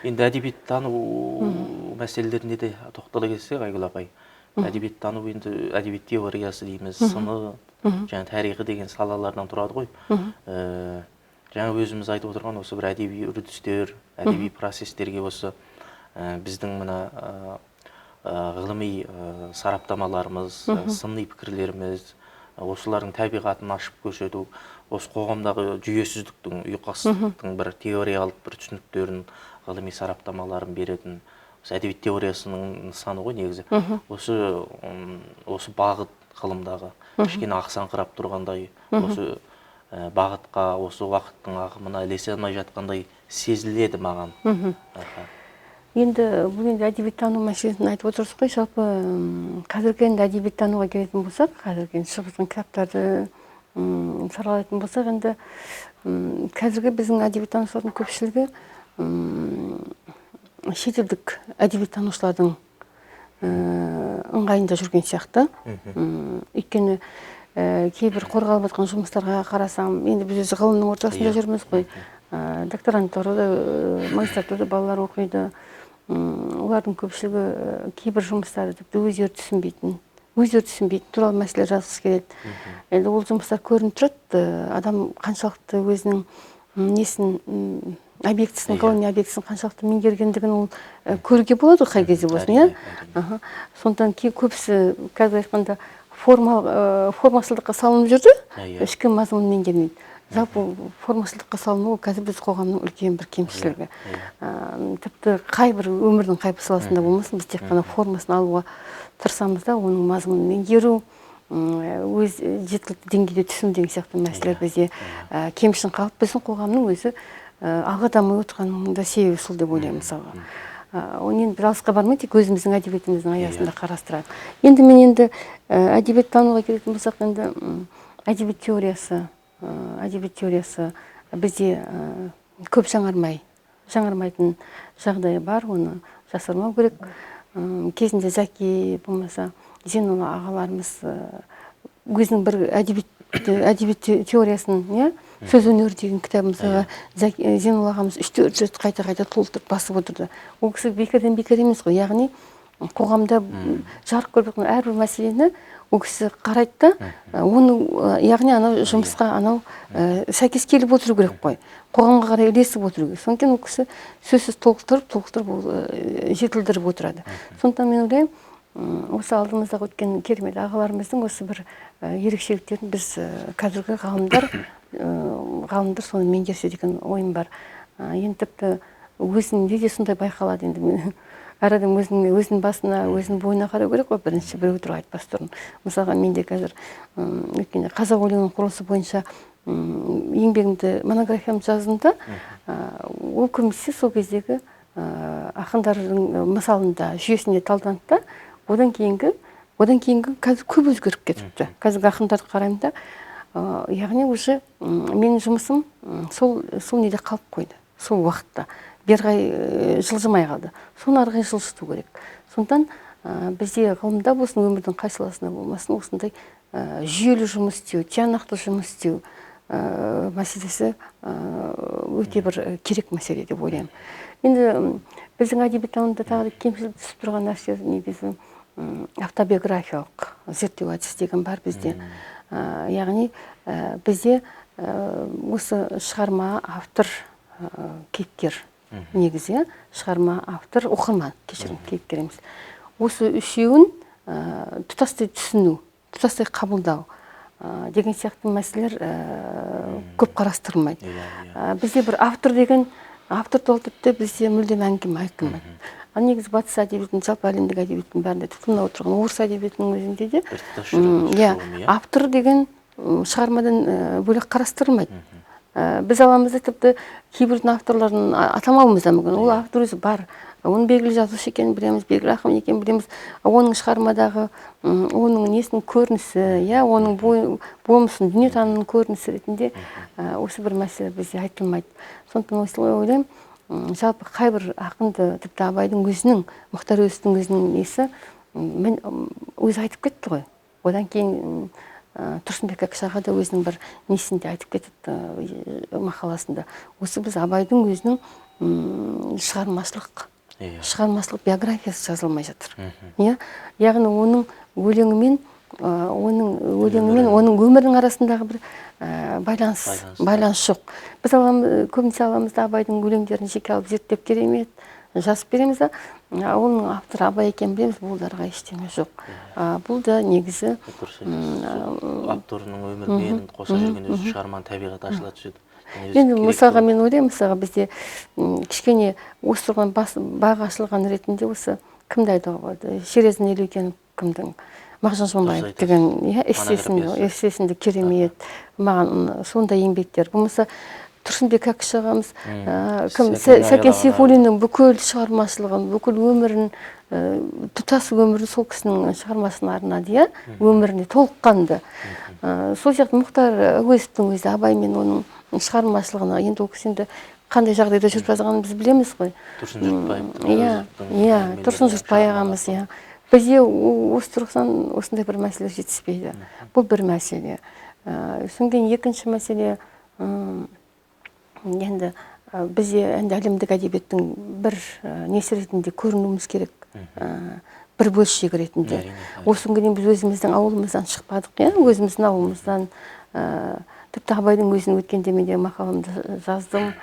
Енді әдебиеттану мәселелеріне де тоқтала келсек, Айгүл апай, әдебиеттану енді әдебиет теориясы дейміз, сыны, және тарихы деген салалардан тұрады ғой. Жаңа өзіміз айтып отырған осы бір әдеби үрдістер, әдеби процестерге осы біздің мына ғылыми сараптамаларымыз, сыни пікірлеріміз, осылардың табиғатын ашып көрсету, осы қоғамдағы жүйесіздіктің, ұйқастықтың бір теориялық бір түсініктерін, ғылыми сараптамаларын беретін әдебиет теориясының нысаны ғой негізі. Осы бағыт ғылымдағы кішкене ақсаңқырап тұрғандай, осы бағытқа, осы уақыттың ағымына ілесе алмай жатқандай сезіледі маған. Енді бұл енді әдебиеттану мәселесін айтып отырсыз ғой, жалпы қазіргі енді әдебиеттануға келетін болсақ, қазіргі шығып жатқан кітаптарды саралайтын болсақ, енді қазіргі біздің әдебиеттанушылардың көпшілігі шетелдік әдебиеттанушылардың ыңғайында жүрген сияқты. Өйткені кейбір қорғалып жатқан жұмыстарға қарасам, енді біз ғылымның ортасында жүрміз ғой, докторантурада, магистратурада балалар оқиды. Олардың көпшілігі кейбір жұмыстарды тіпті өздері түсінбейтін туралы мәселе жазғысы келеді. Енді ол жұмыстар көрініп тұрады, адам қаншалықты өзінің несін, объектісін, ғылыми объектісін қаншалықты меңгергендігін ол көруге болады қай кезде болсын, иә. Сондықтан көбісі қазір айтқанда формашылдыққа салынып жүрді, ішкі мазмұнын меңгермейді. Жалпы формашылдыққа салыну қазір біз қоғамның үлкен бір кемшілігі. Тіпті қайбір өмірдің қайбір саласында болмасын, біз тек қана формасын алуға тырысамыз да, оның мазмұнын меңгеру, өз жеткілікті деңгейде түсіну деген сияқты мәселелер бізде кемшін қалып, біздің қоғамның өзі алға дамай отырғанның да себебі сол деп ойлаймын мысалға. Оны енді бір алысқа бармай, тек өзіміздің әдебиетіміздің аясында қарастырайық. Енді мен әдебиеттануға келетін болсақ, енді әдебиет теориясы бізде көп жаңармайтын жағдайы бар, оны жасырмау керек. Кезінде Зәки, болмаса Зейнолла ағаларымыз өзінің бір әдебиет теориясын, сөз өнері деген кітабымызға Зейнолла ағамыз 3-4 рет қайта-қайта толтырып басып отырды. Ол кісі бекерден бекер емес қой, яғни қоғамда жарық көріп жатқан әрбір мәселені ол кісі қарайды да, оны, яғни анау жұмысқа сәйкес келіп отыру керек қой. Қоғамға қарай ілесіп отыру керек. Сондықтан ол кісі сөзсіз толықтырып жетілдіріп отырады. Сондықтан мен ойлаймын, осы алдымыздағы өткен керемет ағаларымыздың осы бір ерекшеліктерін біз қазіргі ғалымдар соны меңгерсе деген ойым бар. Енді тіпті өзінде де сондай байқалады. Енді әр адам өзінің басына, өзінің бойына қарау керек қой, бірінші бір өтірік айтпас тұрын. Мысалға, менде қазір өткенде қазақ өлеңінің құрылысы бойынша еңбегімді, монографиямды жаздым, ол көбінесе сол кездегі ақындардың мысалында, жүйесінде талданды. Одан кейінгі қазір көп өзгеріп кетіпті. Қазіргі ақындарды қараймын да, яғни уже менің жұмысым сол неде қалып қойды, сол уақытта. Берғай жылжымай қалды. Соны арғай жылжыту керек. Сондықтан бізде ғылымда болсын, өмірдің қай саласында болмасын, осындай жүйелі жұмыс істеу, тиянақты жұмыс істеу мәселесі өте бір керек мәселе деп ойлаймын. Енді біздің әдебиеттануда тағы да кемшілік түсіп тұрған нәрсе негізі автобиографиялық зерттеу әдісі деген бар бізде. Яғни бізде осы шығарма, автор, кейіпкер, негізі шығарма, автор, оқырман, кешірім, кейіпкер емес. Осы үшеуін тұтастай түсіну, тұтастай қабылдау деген сияқты мәселелер көп қарастырылмайды. Бізде бір автор туралы тіпті бізде мүлдем әңгіме айтылмайды. Негізі батыс әдебиетінің, жалпы әлемдік әдебиеттің бәрінде тұтынып отырған орыс әдебиетінің өзінде де автор деген шығармадан бөлек қарастырылмайды. Біз аламыз да тіпті кейбірдің авторларын атамауымыз да мүмкін. Ол автор өзі бар. Оның белгілі жазушы екенін білеміз, белгілі ақын екенін білеміз. Оның шығармадағы, оның несінің көрінісі, оның болмысын, дүниетанымның көрінісі ретінде осы бір мәселе бізде айтылмайды. Сондықтан осылай ойлаймын, жалпы қайбір ақынды, тіпті Абайдың өзінің, Мұхтар Әуезовтің өзінің несі, өзі айтып кетті ғой. Одан кейін Тұрсынбек Кәкіш да өзінің бір несінде айтып кетті мақаласында. Осы біз Абайдың өзінің шығармашылық Иә. шығармашылық биографиясы жазылмай жатыр. Иә, яғни оның өлеңімен оның өмірінің арасындағы бір байланыс жоқ. Біз көбінесе аламыз да Абайдың өлеңдерін жеке алып зерттеп керемет жазып береміз да, оның авторы Абай екенін білеміз, бұл дарға ештеңе жоқ. Бұл да негізі авторының өмірмен қоса жүрген өзі шығарманың табиғаты ашыла түседі. Енді мысалға мен ойлаймын, мысалға бізде кішкене осы тұрған бағы ашылған ретінде осы кімді айтуға болады? Шерезін Елеукенов кімдің? Мағжан Жұмабаев деген эссесінде керемет, маған сондай еңбектер. Болмаса Тұрсынбек Әкіш ағамыз, Сәкен Сейфуллиннің бүкіл шығармашылығын, бүкіл өмірін, тұтас өмірін сол кісінің шығармасына арнады, иә, өміріне толыққанды. Сол сияқты Мұхтар Әуезовтің өзі Абай мен оның шығармашылығына, енді ол кісі енді қандай жағдайда жүріп жазғанын біз білеміз ғой. Тұрсын Жұртбай ағамыз, иә. Бізде осы тұрғысынан осындай бір мәселе жетіспейді. Бұл бір мәселе. Содан екінші мәселе, енді бізде әлемдік әдебиеттің бір несі ретінде көрінуіміз керек, бір бөлшегі ретінде. Осы күнге дейін біз өзіміздің ауылымыздан шықпадық, өзіміздің ауылымыздан, тіпті Абайдың өзін өткенде мен де мақаламды жаздым.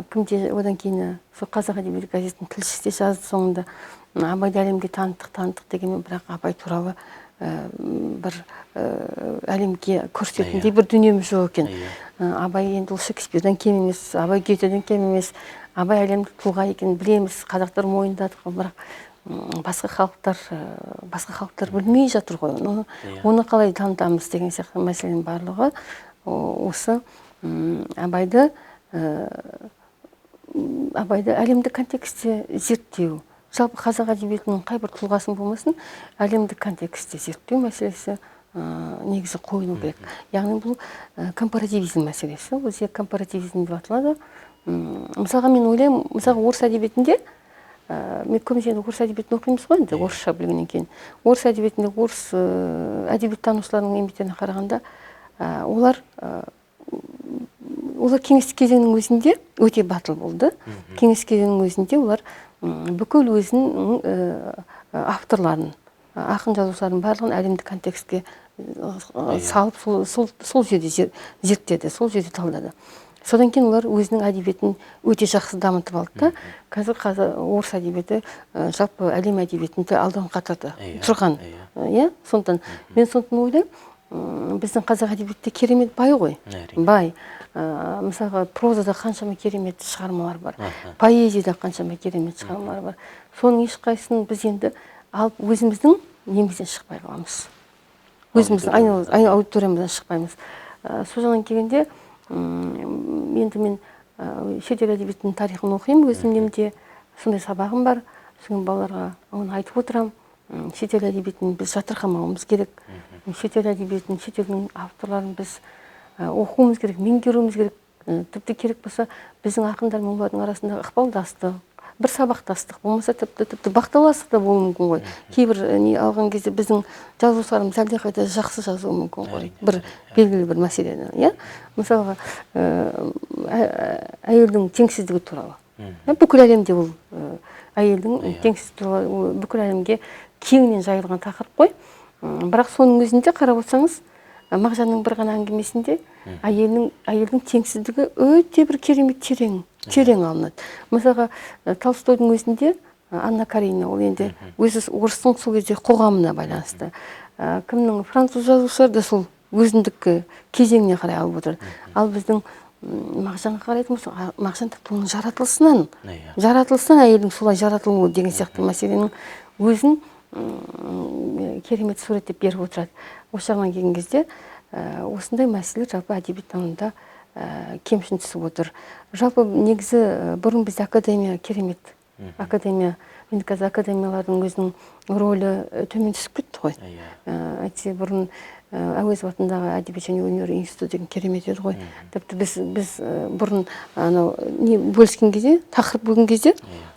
Кімде одан кейін сол Қазақ әдебиеті газетінің тілшісі де жазды соңында. Абайды әлемге таныттық дегенмен, бірақ Абай туралы бір әлемге көрсететіндей бір дүниеміз жоқ екен. Абай енді ол Шекспирден кем емес, Абай Гетеден кем емес, Абай әлемдік тұлға екенін білеміз, қазақтар мойындадық, бірақ басқа халықтар білмей жатыр ғой. Оны қалай танытамыз деген сияқты мәселенің барлығы осы Абайды әлемдік контекстте зерттеу. Жалпы қазақ әдебиетінің қай бір тұлғасын болмасын, әлемдік контекстте зерттеу мәселесі негізі қойылу керек. Яғни бұл компаративизм мәселесі. Өзі компаративизм деп аталады. Мысалға мен ойлаймын, мысалға орыс әдебиетінде, мен көбінесе орыс әдебиетін оқимыз ғой, енді орысша білгеннен кейін. Орыс әдебиетінде орыс әдебиеттанушыларының еңбектеріне қарағанда, олар кеңестік кезеңнің өзінде өте батыл болды. Кеңестік кезеңнің өзінде олар бүкіл өзінің авторларын, ақын жазушыларын барлығын әлемдік контекстке салып, сол жерде зерттеді, сол жерде талдады. Содан кейін олар өзінің әдебиетін өте жақсы дамытып алды да. Қазір орыс әдебиеті жалпы әлем әдебиетінде алдыңғы қатарда тұрған. Сондықтан мен ойлаймын, біздің қазақ әдебиетте керемет бай ғой. Бай. Мысалға прозада қаншама керемет шығармалар бар. Поэзияда қаншама керемет шығармалар бар. Соның ешқайсысын біз енді алып өзіміздің немізден шықпай қаламыз. Өзіміздің аудиториямыздан шықпаймыз. Сол жағынан келгенде, енді мен шетел әдебиетінің тарихын оқимын, өзімде сондай сабағым бар. Сосын балаларға оны айтып отырамын. Шетел әдебиетін біз жатырқамауымыз керек. Шетел әдебиетін, шетелдің авторларын біз оқуымыз керек, меңгеруіміз керек. Тіпті керек болса, біздің ақындар мен олардың арасында ықпалдастық, бір сабақтастық, болмаса тіпті бақталастық та болуы мүмкін ғой. Кейбір алған кезде біздің жазушыларымыз әлдеқайда жақсы жазуы мүмкін ғой. Бір белгілі бір мәселені, мысалға, әйелдің теңсіздігі туралы. Бүкіл әлемде ол әйелдің теңсіздігі туралы бүкіл әлемге кеңінен жайылған тақырып қой. Бірақ соның өзінде қарап отырсаңыз, Мағжанның бір ғана әңгімесінде әйелдің теңсіздігі өте бір керемет терең алынады. Мысалға, Толстойдың өзінде Анна Каренина, ол енді өзі орыстың сол кезде қоғамына байланысты. Француз жазушылар да сол өзіндік кезеңіне қарай алып отыр. Ал біздің Мағжанға қарайтын болсақ, Мағжан тіпті оның жаратылысынан әйелдің солай жаратылуы деген сияқты мәселенің өзін керемет суреттеп беріп отырады. Осы жағынан келген кезде осындай мәселе жалпы әдебиеттануда кемшін түсіп отыр. Жалпы негізі бұрын бізде академия керемет. Енді қазір академиялардың өзінің рөлі төмен түсіп кетті ғой. Әйтсе бұрын Әуезов атындағы әдебиет және өнер институты деген керемет еді ғой. Тіпті біз бұрын бөліскен кезде, тақырып бөлген кезде,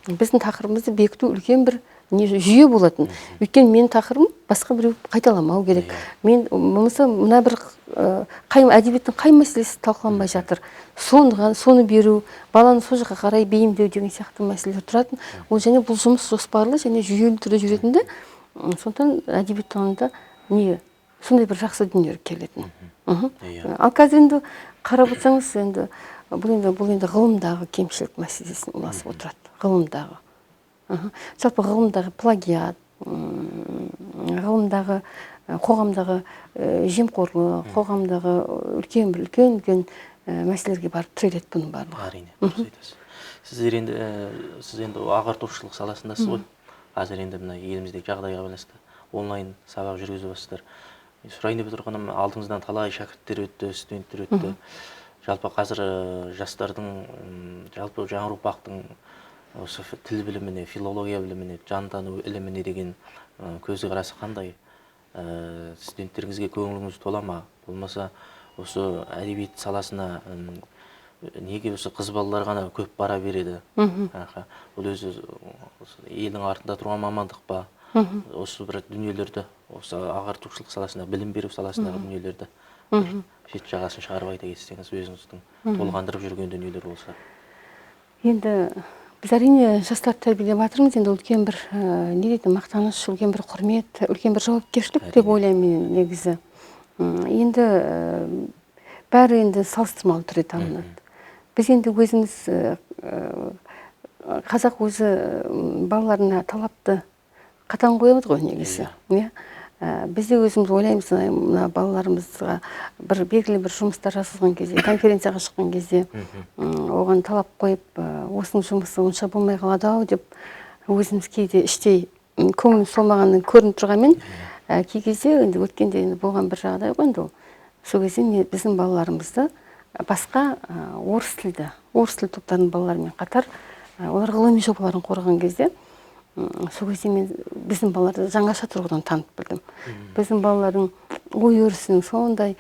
біздің тақырыбымызды бекіту үлкен бір не жүйе болатын. Өйткені менің тақырыбым басқа біреу қайталамау керек. Мен болмаса мына бір әдебиеттің қай мәселесі талқыланбай жатыр, соны беру, баланы сол жаққа қарай бейімдеу деген сияқты мәселелер тұратын. Ол және бұл жұмыс жоспарлы және жүйелі түрде жүретінді, сондықтан әдебиеттануда сондай бір жақсы дүниелер келетін. Ал қазір енді қарап отырсаңыз, бұл енді ғылымдағы кемшілік мәселесін ұласып отырады. Ғылымдағы. Жалпы ғылымдағы плагиат, ғылымдағы қоғамдағы жемқорлық, қоғамдағы үлкен мәселелерге барып тіреледі бұның барлығы. Әрине, дұрыс айтасыз. Сіз енді ағартушылық саласындасыз ғой. Қазір енді мына еліміздегі жағдайға байланысты онлайн сабақ жүргізіп жатсыздар. Сұрайын деп отырғаным, алдыңыздан талай шәкірттер өтті, студенттер өтті. Жалпы қазір жастардың, жалпы жаңа ұрпақтың осы тіл біліміне, филология біліміне, жантану іліміне деген көзқарасы қандай? Студенттеріңізге көңіліңіз тола ма? Болмаса осы әдебиет саласына неге осы қыз балалар ғана көп бара береді? Бұл өзі елдің артында тұрған мамандық па? Осы бір дүниелерді, осы ағартушылық саласына, білім беру саласындағы дүниелерді шет жағасын шығарып айта кетсеңіз, өзіңіздің толғандырып жүрген дүниелер болса. Енді біз әрине жастарды тәрбиелеп жатырмыз, енді үлкен бір мақтаныш, үлкен бір құрмет, үлкен бір жауапкершілік деп ойлаймын негізі. Енді бәрі енді салыстырмалы түрде танылады. Біз енді өзіміз қазақ өзі балаларына талапты қатаң қояды ғой негізі. Біз де өзіміз ойлаймыз, мына балаларымызға бір белгілі бір жұмыстар жасалған кезде, конференцияға шыққан кезде оған талап қойып, осының жұмысы онша болмай қалады-ау деп өзіміз кейде іштей көңіл солмағанын көрініп тұрғанмен, кей кезде енді өткенде болған бір жағдай ғой енді ол. Сол кезде біздің балаларымызды басқа орыс тілді топтардың балаларымен қатар олар ғылыми жобаларын қорғаған кезде, сол кезде біздің балаларды жаңаша тұрғыдан танып білдім. Біздің балалардың ой өрісінің сондай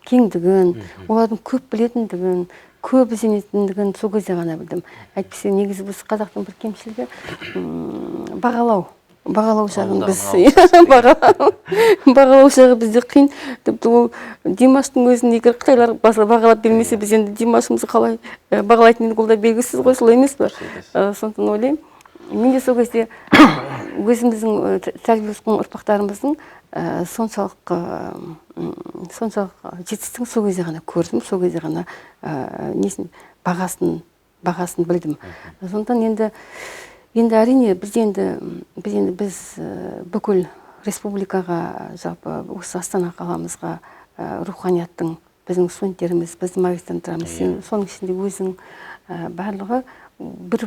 кеңдігін, олардың көп білетіндігін, көп ізденетіндігін сол кезде ғана білдім. Әйтпесе негізі біз қазақтың бір кемшілігі бағалау жағын бағалау жағы бізде қиын. Тіпті ол Димаштың өзін егер қытайлар бағалап бермесе, біз енді Димашымызды қалай бағалайтын ол да белгісіз ғой, солай емес пе? Сондықтан ойлаймын. Мен де сол кезде өзіміздің тәрбиелескен ұрпақтарымыздың соншалық жетістігін сол кезде ғана көрдім, сол кезде ғана бағасын білдім. Сондықтан енді әрине біз бүкіл республикаға, жалпы осы Астана қаламызға руханияттың біздің студенттеріміз, біздің магистранттарымыз, соның ішінде өзің барлығы бір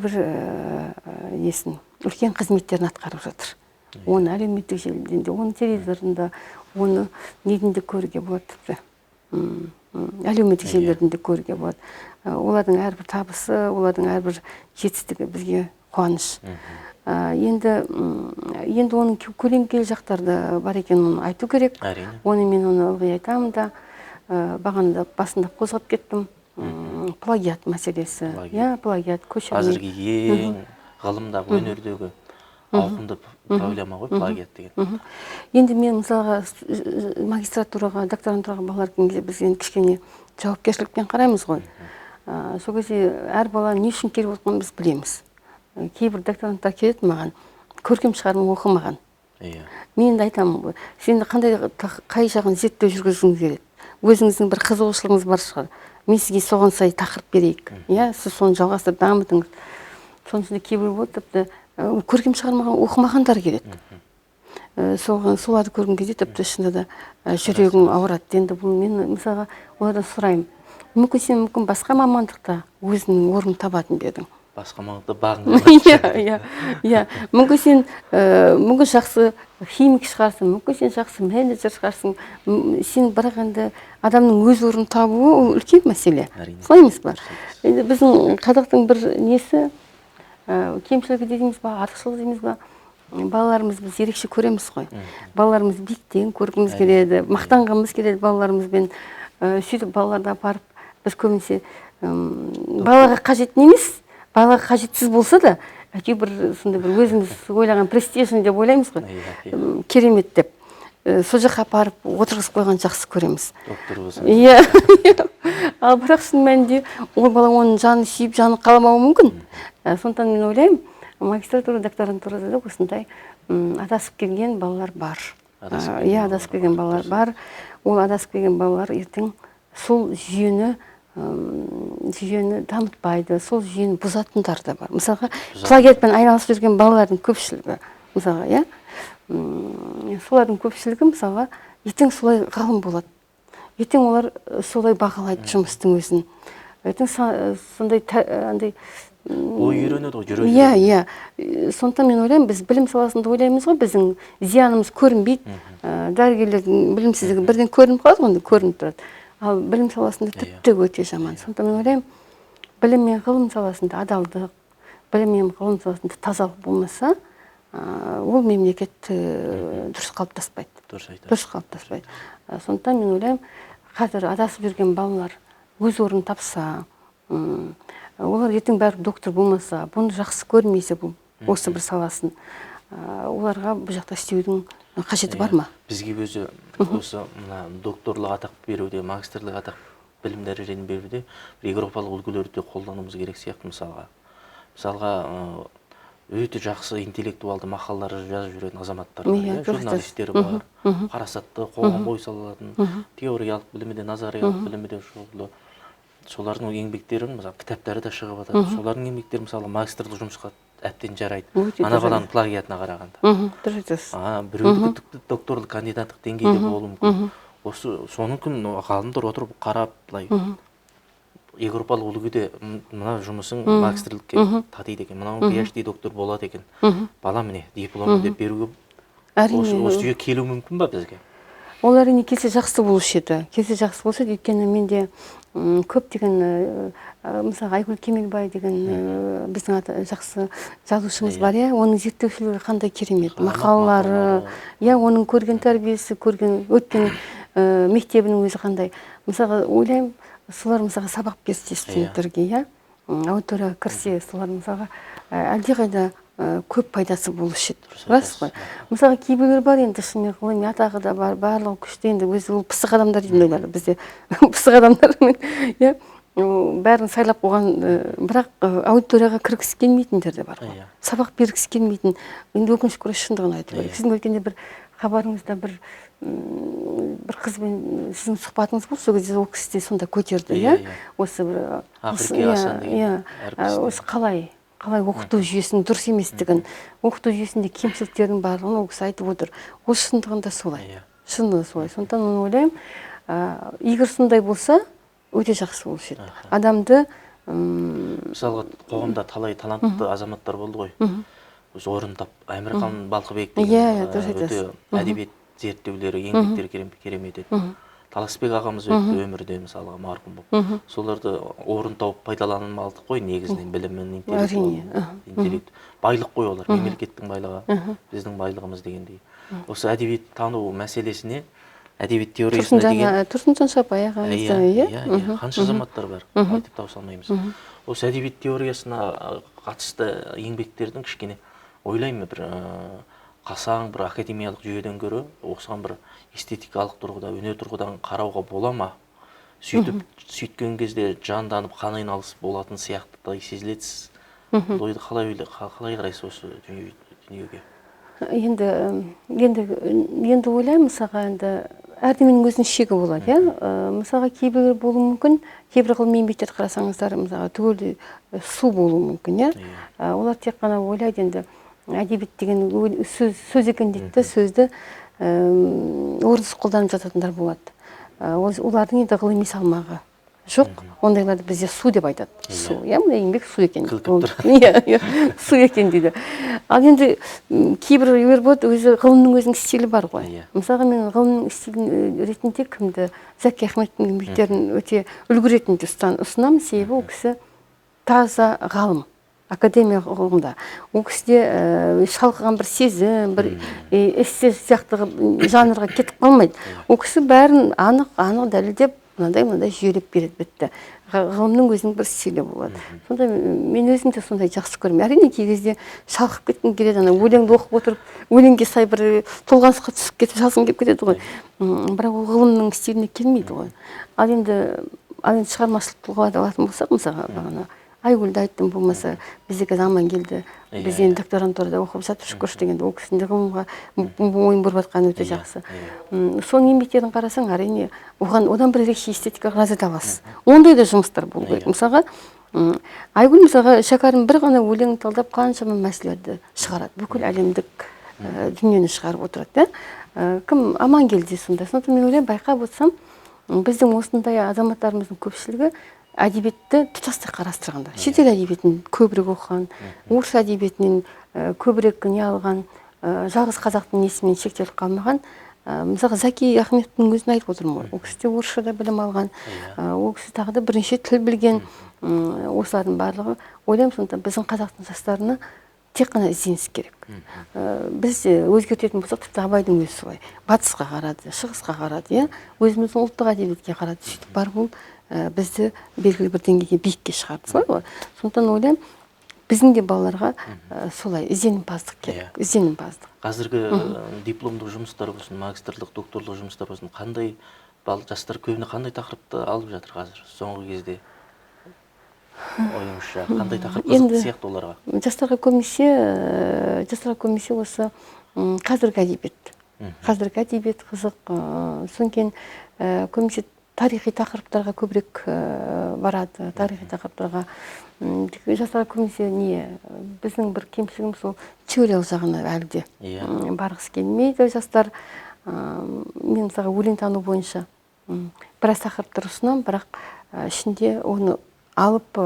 үлкен қызметтерін атқарып жатыр. Оны әлеуметтік желіден, оны телевизорында, оны недінде көруге болады. Әлеуметтік желілерінде көруге болады. Олардың әрбір табысы, олардың әрбір жетістігі бізге қуаныш. Енді оның көлеңкелі жақтарды бар екенін оны айту керек. Оны мен ылғи айтамын да, бағана басында қозғап кеттім. Плагиат мәселесі. Плагиат, көшірме. Қазіргі ең ғылымдағы, өнердегі ауқымды проблема ғой, плагиат деген. Енді мен мысалға магистратураға, докторантураға балалар келген кезде біз енді кішкене жауапкершілікпен қараймыз ғой. Сол кезде әр бала не үшін келіп отырғанын біз білеміз. Кейбір докторанттар келеді маған, көркем шығарма оқымаған. Мен енді айтамын, сен қай жағын зерттеу жүргізгіңіз келеді. Өзіңіздің бір қызығушылығыңыз бар шығар. Мен сізге соған сай тақырып берейік. Сіз соны жалғастырып дамытыңыз. Соның ішінде кейбір болды, тіпті көркем шығармаға оқымағандар келеді. Соларды көрген кезде тіпті шынында да жүрегім ауырады. Енді бұл мен мысалға олардан сұраймын. Мүмкін басқа мамандықта өзінің орнын табатын ба едің? Басқа мамандықта бағың. Мүмкін сен жақсы химик шығарсың, мүмкін сен жақсы менеджер шығарсың. Сен бірақ енді адамның өз орнын табуы ол үлкен мәселе. Солай емес па? Енді біздің қазақтың бір кемшілігі дейміз ба, артықшылығы дейміз ба, балаларымыз біз ерекше көреміз ғой. Балаларымыз биіктен көргіміз келеді, мақтанғымыз келеді балаларымызбен. Сөйтіп балаларды апарып, біз көбінесе балаға қажет емес, балаға қажетсіз болса да, әйтеуір бір сондай бір өзіміз ойлаған престижный деп ойлаймыз ғой, Иә. керемет деп. Сол жаққа апарып отырғызып қойған жақсы көреміз. Доктор болса. Иә. Ал бірақ шын мәнінде ол бала оның жаны сүйіп, жаны қаламауы мүмкін. Сондықтан мен ойлаймын, магистратура, докторантурада да осындай адасып келген балалар бар. Иә, адасып келген балалар бар. Ол адасып келген балалар ертең сол жүйені дамытпайды, сол жүйені бұзатындар да бар. Мысалға, плагиатпен айналысып жүрген балалардың көпшілігі, мысалға, иә, солардың көпшілігі, мысалға, ертең солай ғалым болады. Ертең олар солай бағалайды жұмыстың өзін. Ертең сондай ой үйренеді ғой, жүрегі. Иә. Сондықтан мен ойлаймын, біз білім саласында ойлаймыз ғой, біздің зиянымыз көрінбейді. Дәрігерлердің білімсіздігі бірден көрініп қалады ғой, көрініп тұрады. Ал білім саласында тіпті өте жаман. Сондықтан мен ойлаймын, білім мен ғылым саласында адалдық, білім мен ғылым саласында тазалық болмаса, ол мемлекет дұрыс қалыптаспайды. Дұрыс қалыптаспайды. Сондықтан мен ойлаймын, қазір адасып жүрген балалар өз орнын тапса, олар ертең бәрі доктор болмаса, бұны жақсы көрмесе, осы бір саласын, оларға бұл жақта істеудің қажеті бар ма? Бізге өзі осы докторлық атақ беруде, магистрлық атақ білім дәрежесін беруде европалық үлгілерді қолдануымыз керек сияқты. Мысалға өте жақсы интеллектуалды мақалалар жазып жүретін азаматтар бар, журналистер бар, парасатты қоғам ой салатын, теориялық білімі де, назариялық білімі де шұғылы. Солардың еңбектері, мысалы, кітаптары да шығып жатады. Солардың еңбектері, мысалы, магистрлық жұмысқа әбден жарайды. Ана баланың плагиатына қарағанда. Дұрыс айтасыз. Біреуді докторлық кандидаттық деңгейде болуы мүмкін. Осы соның күн ғалымдар отырып қарап, былай европалық үлгіде мына жұмысың магистрлікке татиды екен, мынау PhD доктор болады екен. Бала міне дипломы деп беруге осы жүйе келу мүмкін ба бізге? Ол әрине келсе жақсы болушы еді. Өйткені менде көптеген, мысалы, Айгүл Кемелбай деген біздің жақсы жазушымыз бар, иә, оның зерттеушілігі қандай керемет, мақалалары, иә, оның көрген тәрбиесі, өткен мектебінің өзі қандай. Мысалға, ойлаймын, солар мысалға сабақ берсе студенттерге, иә, аудиторияға кірсе, солар мысалға әлдеқайда көп пайдасы болушы еді. Рас қой. Мысалға, кейбіреулер бар енді, шынымен ғылыми атағы да бар, барлығы күшті, енді өзі ол пысық адамдар дейді ойлар, бізде пысық адамдар, иә, бәрін сайлап қойған, бірақ аудиторияға кіргісі келмейтіндер де бар ғой. Сабақ бергісі келмейтін, енді өкінішке орай шындығын айту керек. Сіздің өткенде бір хабарыңызда бір қызбен сіздің сұхбатыңыз болды, сол кезде ол кісі де сонда көтерді, иә, осы бір осы қалай оқыту жүйесінің дұрыс еместігін, оқыту жүйесінде кемшіліктердің барлығын ол кісі айтып отыр. Ол шындығында солай. Сондықтан оны ойлаймын, егер сондай болса, өте жақсы болушы еді. Адамды, мысалға, қоғамда талай талантты азаматтар болды ғой. Өзі орындап, Әмірхан Балқыбек деген өте әдебиет зерттеулері, еңбектері керемет еді. Таласбек ағамыз өтті өмірде, мысалға, марқұм болып. Соларды орын тауып пайдаланылмалдық қой, негізінен білімін, интеллект. Байлық қой олар, мемлекеттің байлығы, біздің байлығымыз дегендей. Осы әдебиет тану мәселесіне, әдебиет теориясына деген... Тұрсынжан Шапай ағамызды, иә? Қанша азаматтар бар, айтып тауыса алмаймыз. Осы әдебиет теориясына қатысты еңбектердің кішкене ойлаймын, бір қасаң, бір академиялық жүйеден көрі, осыған бір эстетикалық тұрғыда, өнер тұрғыдан қарауға бола ма? Сөйткен кезде жанданып, қан айналыс болатын сияқты да сезілетсіз. Ойды қалай қарайсыз осы дүниеге? Енді ойлаймын, мысалға, әрдеменің өзінің шегі болады, иә? Мысалға, кейбір болуы мүмкін, кейбір ғылыми еңбектер қарасаңыздар, мысалға, түгелдей су болуы мүмкін, иә? Олар тек қана ойлайды, енді әдебиет деген сөз екен дейді, сөзді орынсыз қолданып жататындар болады. Олардың енді ғылыми салмағы жоқ, ондайларды бізде су деп айтады. Су, иә, еңбек су екен. Су екен дейді. Ал енді кейбіреулер болады, өзі ғылымның өзінің стилі бар ғой. Мысалға, мен ғылымның стилін ретінде кімді, Зәки Ахметтің еңбектерін өте үлгі ретінде ұсынамын, себебі ол кісі таза ғалым. Академия ғылымда. Ол кісіде шалқыған бір сезім, бір эссе сияқты жанрға кетіп қалмайды. Ол кісі бәрін анық дәлелдеп мынандай жүйелеп береді бітті. Ғылымның өзінің бір стилі болады. Сонда мен өзім де сондай жақсы көремін. Әрине кей кезде шалқып кеткім келеді, ана өлеңді оқып отырып, өлеңге сай бір толғанысқа түсіп кетіп жазғым келіп кетеді ғой. Бірақ ол ғылымның стиліне келмейді ғой. Ал енді шығармашылық тұлғаларды алатын болсақ, мысалы бағана Айгүлді айттым, болмаса біздегі Амангелді, біз енді докторантурада оқып жатыр, шүкір дегенде, ол кісінің ғылымға ойын бұрып жатқаны өте жақсы. Соның еңбектерін қарасаң, әрине одан бір ерекше эстетикаға ләззат аласыз. Ондай да жұмыстар болу керек. Мысалға Айгүл мысалға шәкәрім бір ғана өлең талдап қаншама мәселелерді шығарады, бүкіл әлемдік дүниені шығарып отырады. Кім Амангелді сондай. Сондықтан мен ойлаймын, байқап отырсам, біздің осындай азаматтарымыздың көпшілігі әдебиетті тұтастай қарастырғанда, шетел әдебиетін көбірек оқыған, орыс әдебиетінен көбірек не алған, жалғыз қазақтың несімен шектеліп қалмаған. Мысалға Заки Ахметовтың өзін айтып отырмын ғой. Ол кісі де орысша да білім алған, ол кісі тағы да бірнеше тіл білген. Осылардың барлығы ойлаймын, сондықтан біздің қазақтың жастарына тек қана ізденіс керек. Біз өзгертетін болсақ, тіпті Абайдың өзі солай. Батысқа қарады, шығысқа қарады, өзіміздің ұлттық әдебиетке қарады. Сөйтіп барып ол бізді белгілі бір деңгейге биікке шығарды, солай ғой. Сондықтан ойлаймын, біздің де балаларға солай ізденімпаздық керек, ізденімпаздық. Қазіргі дипломдық жұмыстар болсын, магистрлық, докторлық жұмыстар болсын, қандай жастар көбіне қандай тақырыпты алып жатыр қазір, соңғы кезде? Ойыңызша қандай тақырып қызықты сияқты оларға? Жастарға көбінесе осы қазіргі әдебиет. Қазіргі әдебиет қызық. Содан кейін көбінесе тарихи тақырыптарға көбірек барады. Тарихи тақырыптарға жастарға көбінесе біздің бір кемшілігіміз сол теориялық жағына әлі де барғысы келмейді жастар. Мен мысалға өлең тану бойынша біраз тақырыптар ұсынамын, бірақ ішінде оны алып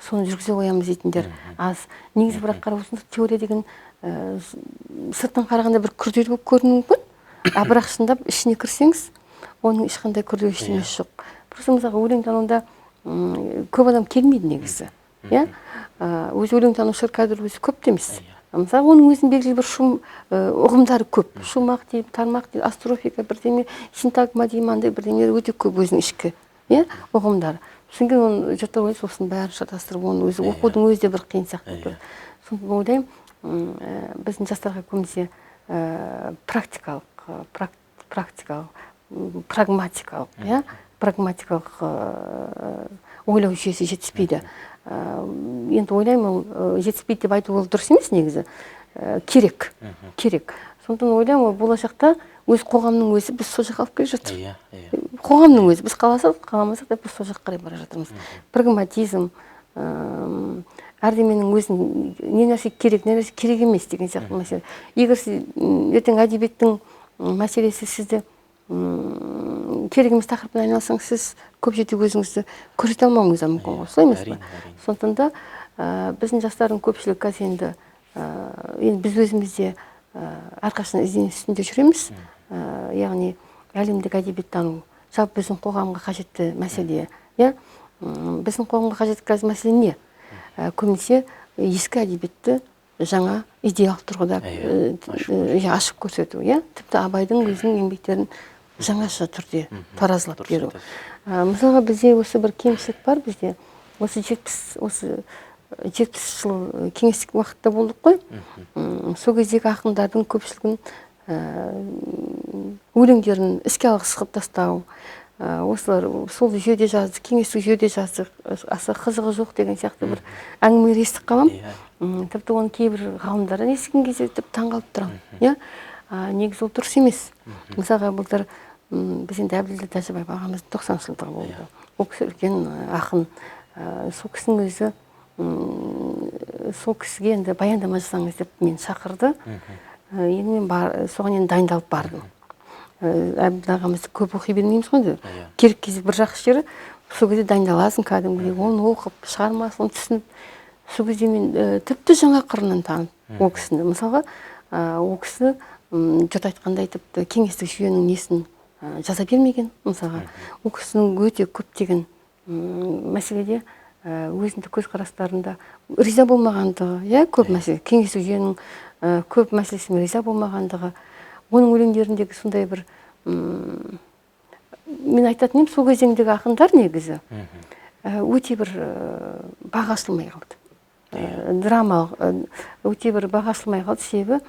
соны жүргізе қоямыз дейтіндер аз. Негізі бірақ қарап отырсаңыз, теория деген сырттан қарағанда бір күрделі болып көрінуі мүмкін, бірақ шындап ішіне кірсеңіз, оның ешқандай күрделі ештеңесі жоқ. Просто мысалға өлең тануда көп адам келмейді негізі. Өзі өлең танушылар қазір өзі көп емес. Мысалы оның өзінің белгілі бір шум ұғымдары көп. Шумақ дейді, тармақ дейді, астрофика, бірдеме, синтагма деймін, андай бірдемелер өте көп өзінің ішкі ұғымдары. Содан кейін оны жұрттар ойлайды, сосын бәрін шатастырып, оны өзі оқудың өзі де бір қиын сияқты көреді. Сондықтан ойлаймын, біздің жастарға көбінесе прагматикалық ойлау жүйесі жетіспейді. Енді ойлаймын, ол жетіспейді деп айту ол дұрыс емес негізі. Керек. Сондықтан ойлаймын, болашақта өз қоғамның өзі біз сол жаққа алып келе жатыр. Қоғамның өзі біз қаласақ, қаламасақ деп біз сол жаққа қарай бара жатырмыз. Прагматизм, әрдеменің өзін не нәрсе керек, не нәрсе керек емес деген сияқты мәселе. Егер сіз ертең әдебиеттің мәселесі сізді керек емес тақырыппен айналсаңыз, сіз көп жерде өзіңізді көрсете алмауыңыз мүмкін ғой, солай емес пе? Сондықтан да біздің жастардың көпшілігі қазір енді біз өзімізде әрқашан ізденіс үстінде жүреміз. Яғни әлемдік әдебиеттану жалпы біздің қоғамға қажетті мәселе. Біздің қоғамға қажетті қазір мәселе не? Көбінесе ескі әдебиетті жаңа идеялық тұрғыда ашып көрсету. Тіпті Абайдың өзінің еңбектерін жаңаша түрде таразылап беру. Мысалға бізде осы бір кемшілік бар, бізде осы 70 жыл кеңестік уақытта болдық қой. Сол кездегі ақындардың көпшілігін өлеңдерін іске алғысып тастау. Осылар сол жүйеде жазды, кеңестік жүйеде жазды, аса қызығы жоқ деген сияқты бір әңгімелер естіп қалам. Тіпті оны кейбір ғалымдары естіген кезде таңғалып тұрамын. Негізі ол дұрыс емес. Мысалға былтыр біз енді Әбділда Тәжібаев ағамыздың 90 жылдығы болды. Ол кісі үлкен ақын. Сол кісінің өзі сол кісіге енді баяндама жасаңыз деп мен шақырды. Енді мен соған енді дайындалып бардым. Әбділда ағамызды көп оқи бермейміз ғой. Керек кезде бір жақсы жері, сол кезде дайындаласың кәдімгідей, оны оқып, шығармасын түсініп, сол кезде мен тіпті жаңа қырынан танып ол кісіні. Мысалға, ол кісі жұрт айтқандай тіпті кеңестік жүйенің несін жаза бермеген. Мысалға, ол кісінің өте көптеген мәселеде өзіндік көзқарастарында риза болмағандығы, көп мәселе, кеңестік жүйенің көп мәселесімен риза болмағандығы, оның өлеңдеріндегі сондай бір мен айтатын едім, сол кезеңдегі ақындар негізі өте бір баға ашылмай қалды. Драмалық өте бір баға ашылмай қалды, себебі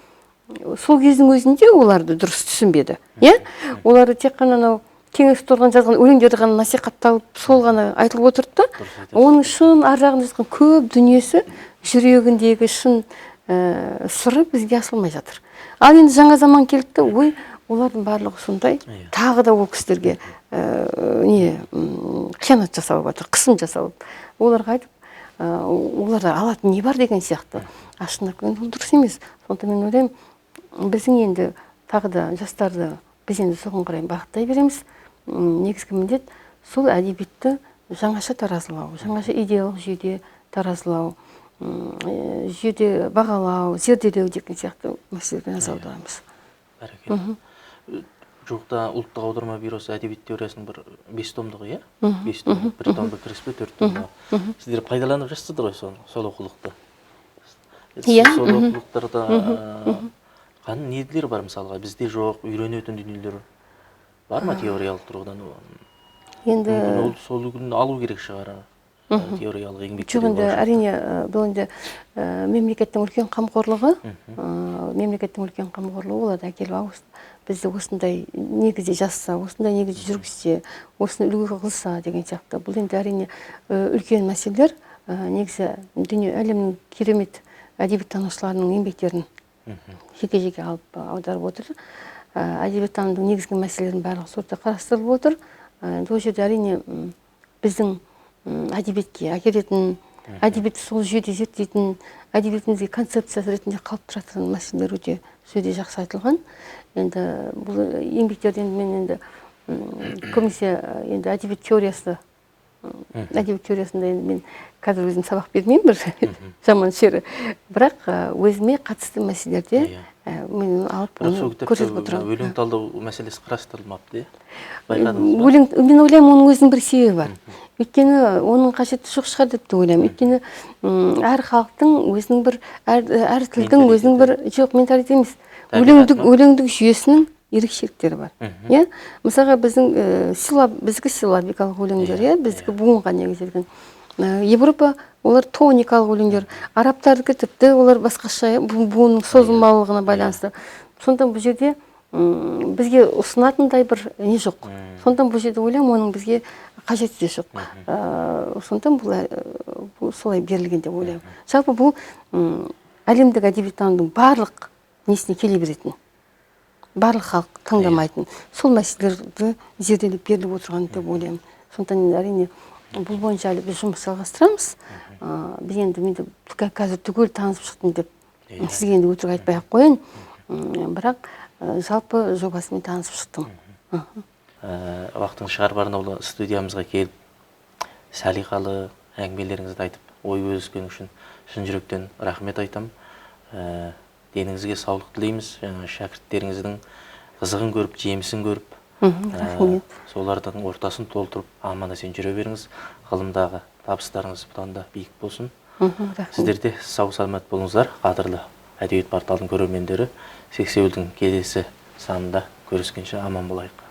сол кездің өзінде оларды дұрыс түсінбеді. Оларды тек қана анау кеңес тұрған жазған өлеңдері ғана насихатталып, сол ғана айтылып отырды да, оның шын ар жағында жатқан көп дүниесі, жүрегіндегі шын сыры бізге ашылмай жатыр. Ал енді жаңа заман келді, ой, олардың барлығы сондай, тағы да ол кісілерге қиянат жасалып жатыр, қысым жасалып. Оларға айтып, оларда алатын не бар деген сияқты. Ашынып, ол дұрыс емес. Сонда мен ойлаймын, біздің енді тағы да жастарды біз енді соған қарай бағыттай береміз. Негізгі міндет сол әдебиетті жаңаша таразылау, жаңаша идеялық жүйеде таразылау, жүйеде бағалау, зерделеу деген сияқты мәселелерге назар аударамыз. Бәрекелді. Жуықта ұлттық аударма бюросы әдебиет теориясының бір 5 томдығы, 5 томдық, 1 томдық кіріспе, 4 томдығы. Сіздер пайдаланып жатсыздар ғой сол оқулықты. Сол оқулықтарда қандай неділер бар мысалға? Бізде жоқ, үйренетін дүниелер бар ма теориялық тұрғыдан? Енді сол күн алу керек шығар теориялық еңбек. Жоқ, енді әрине бұл енді мемлекеттің үлкен қамқорлығы, оларды әкеліп бізді осындай негізде жазса, осындай негізде жүргізсе, осыны үлгі қылса деген сияқты. Бұл енді әрине үлкен мәселелер, негізі дүние әлемнің керемет әдебиеттанушыларының еңбектерін жеке-жеке алып аударып отыр. Әдебиеттанудың негізгі мәселелерінің барлығы сорта қарастырылып отыр. Ол жерде әрине біздің әдебиетке әкелетін, әдебиетті сол жүйеде зерттейтін, әдебиетімізге концепциясы ретінде қалыптастыратын мәселелер өте сөзде жақсы айтылған. Енді бұл еңбектерді мен енді көбінесе енді әдебиет теориясында енді мен қазір өзім сабақ бермеймін, бір жаман шері, бірақ өзіме қатысты мәселелерде мен алып көрсетіп отырамын. Өлең талдау мәселесі қарастырылмапты, мен ойлаймын, оның өзінің бір себебі бар. Өйткені оның қажеті жоқ шығар деп ойлаймын. Өйткені әр халықтың өзінің бір, әр тілдің өзінің бір, жоқ, менталитет емес, өлеңдік жүйесінің ерекшеліктері бар. Мысалға біздікі силлабикалық өлеңдер, біздікі буынға негізделген. Европа, олар тоникалық өлеңдер, арабтардікі тіпті олар басқаша буынның созылмалылығына байланысты. Сонда бұл жерде бізге ұсынатындай бір не жоқ. Сонда бұл жерде ойлаймын, оның бізге қажеті де жоқ. Сонда бұл солай берілген деп ойлаймын. Жалпы бұл әлемдік әдебиеттанудың барлық несіне келе беретін, барлық халық таңдамайтын, сол мәселелерді зерделеп беріліп отырған деп ойлаймын. Сондықтан әрине бұл бойынша әлі біз жұмыс жалғастырамыз. Біз енді қазір түгел танысып шықтым деп сізге енді өтірік айтпай-ақ қояйын. Бірақ жалпы жобасымен танысып шықтым. Уақытың шығар Барнаулы студиямызға келіп, салиқалы әңгімелеріңізді айтып, ой бөліскен үшін шын жүректен рахмет айтам. Деніңізге саулық тілейміз. Шәкірттеріңіздің қызығын көріп, жемісін көріп, солардың ортасын толтырып, аман-есен жүре беріңіз. Ғылымдағы табыстарыңыз бұдан да биік болсын. Сіздер де сау саламат болыңыздар. Қадірлі әдебиет порталының көрермендері, Сексеуілдің келесі санында көріскенше аман болайық.